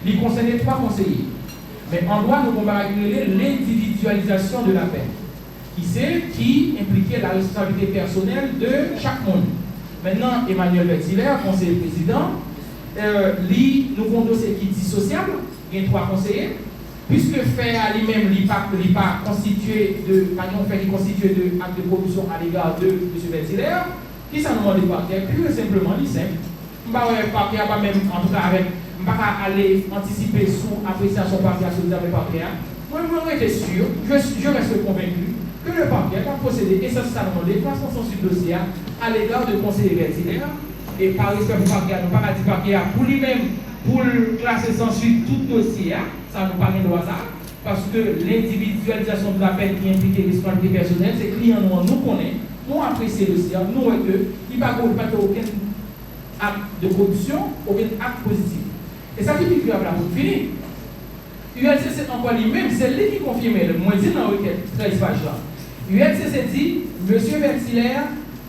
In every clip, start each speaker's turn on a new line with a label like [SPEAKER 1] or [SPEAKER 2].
[SPEAKER 1] il concernait 3 conseillers. Mais en droit, nous avons réguler l'individualisation de la peine, qui impliquait la responsabilité personnelle de chaque monde. Maintenant, Emmanuel Berthier, conseiller président, nous avons un dossier qui est dissociable, il y a 3 conseillers, puisque fait à lui-même, il n'est pas constitué de acte de corruption à l'égard de M. Berthier, qui s'en demande des parquets, plus simplement, il simple. Je ne vais pas même, en tout cas, avec, je ne vais pas aller anticiper sous appréciation parquet sur les parquets. Moi, je suis sûr, je reste convaincu que le parquet va procéder essentiellement des transmissions sur le dossier à l'égard de conseiller Berthier. Et par respect pour le parquet, nous ne pas dire parquet pour lui-même, pour classer sans suite tout dossier, ça nous parle de hasard. Parce que l'individualisation de la peine qui implique les responsabilités personnelles, c'est clients nous connaissons. Nous apprécions le dossier, nous voyons qu'il n'y a pas aucun acte de corruption, aucun acte positif. Et ça qui est grave là pour finir. ULCC encore lui-même, c'est lui qui confirme, moi je dis dans la requête, 13 pages là. ULCC dit, M. Berthier,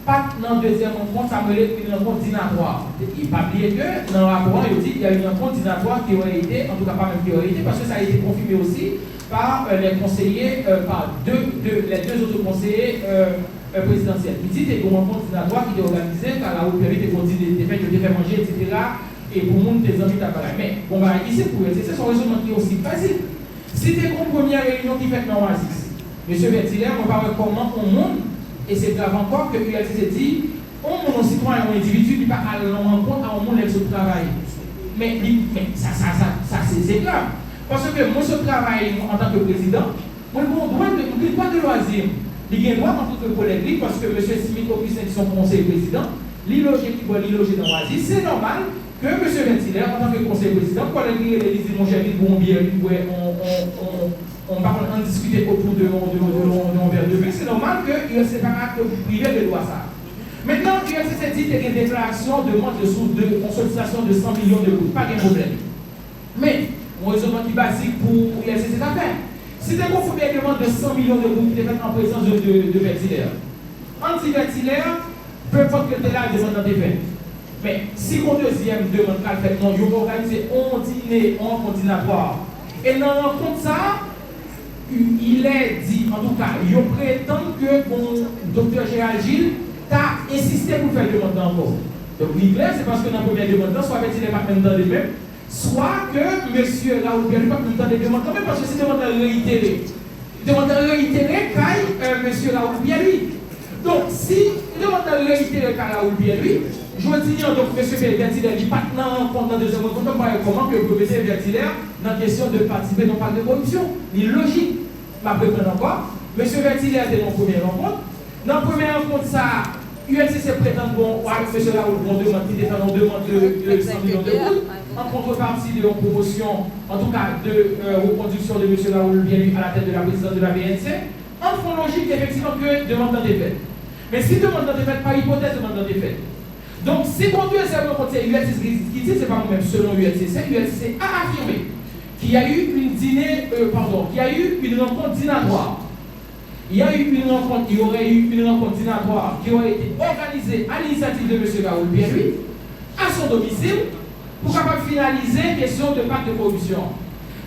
[SPEAKER 1] pas dans le deuxième rencontre, ça me l'est une rencontre dînatoire. Il n'a pas oublié que dans le rapport, il dit qu'il y a une rencontre dînatoire qui aurait été, en tout cas pas même qui aurait été, parce que ça a été confirmé aussi par les conseillers, par les deux autres conseillers présidentiels. Il dit qu'il y a une rencontre dînatoire qui était organisée par la haute période, des faits manger, etc. Et pour le monde, des amis d'appareil. Mais, bon, bah, ici, pour eux, c'est son raisonnement qui est aussi facile. Si tu es une première réunion qui fait dans l'Oasis, M. Berthier, on va voir comment on monte, et c'est grave encore que l'ULCC dit, on monte un citoyen, un individu, il va à l'encontre à un monde qui travail. Mais ça c'est grave. Parce que moi, je travaille en tant que président, moi, je n'ai pas de loisir. Il y a un droit en tant que collègue, parce que M. Smith, qui son conseiller président, l'îlogé qui doit l'îloger dans l'Oasis, c'est normal que M. Berthier, en tant que conseiller président, quand il dit mon cher, on va en discuter autour de verre de vin, c'est normal qu'il y ait un séparat privé de loi ça. Maintenant, l'ULCC dit qu'il y a une déclaration de consultation de 100 millions de euros, pas de problème. Mais, mon raisonnement qui est basique pour l'ULCC c'est à faire. Si tu as une demande de 100 millions de euros qui est faite en présence de Berthier, anti-Berthier, peu importe que tu es là, il demande dans tes faits. Mais si mon deuxième demande qu'elle fait, non, il va organiser un dîner en continuatoire. Et dans le compte ça, il est dit, en tout cas, il prétend que mon docteur Gérald Gilles t'a insisté pour faire demande encore. Donc, clair, c'est parce que dans la première demande, soit Berthier n'est pas même dans les mêmes, soit que M. Raoul Pierre n'est pas même dans les demandes quand même, parce que c'est demande réitérée. Demande réitérée, caille M. Raoul Pierre lui. Donc, si demande réitérée, caille Raoul Pierre lui, je dis donc M. Berthier n'est pas dans le deuxième rencontre, comment que le professeur Berthier dans la question de participer dans le parc de corruption. Il est logique. Je vais prendre encore. M. Berthier était dans la première rencontre. Dans la première rencontre, ça, ULCC prétend bon, M. Raoul demande de 100 millions d'euros en contrepartie de la promotion, en tout cas de reconduction de M. Raoul bien à la tête de la présidence de la BNC. En fond logique, effectivement, que demande des faits. Mais si demande des faits, par hypothèse, demande des faits. Donc, si mon deuxième rencontre, c'est ULCC qui dit, c'est pas moi-même, selon ULCC, ULCC a affirmé qu'il y a eu qu'il y a eu une rencontre dînatoire. Il y aurait eu une rencontre dînatoire qui aurait été organisée à l'initiative de M. Raoul Pierre à son domicile pour capable finaliser la question de pacte de corruption.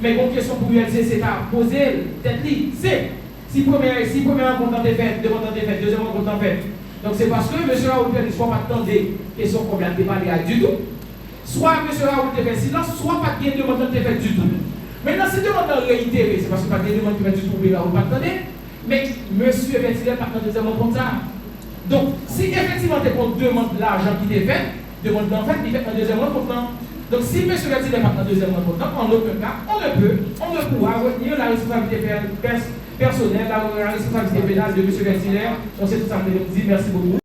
[SPEAKER 1] Mais une question pour l'ULCC, c'est à poser tête libre. C'est si première rencontre est faite, deuxième rencontre est faite. Donc c'est parce que M. Raoul Pierre ne soit pas attendé question qu'on vient de déballer du tout. Soit M. Raoul te fait silence, soit pas de demande de fait du tout. Maintenant, si demande réitérée, c'est parce que pas de demande qui fait du tout, mais Raoul pas attendé. Mais M. Berthier pas attendé deuxième rencontre ça. Donc, si effectivement tu demande l'argent qui t'est fait, demande d'en fait, il fait un deuxième rencontre. Donc, si M. Berthier pas un deuxième rencontre, en aucun cas, on ne pourra retenir la responsabilité personnelle, la responsabilité pénale de M. Berthier. On sait tout ça, merci beaucoup.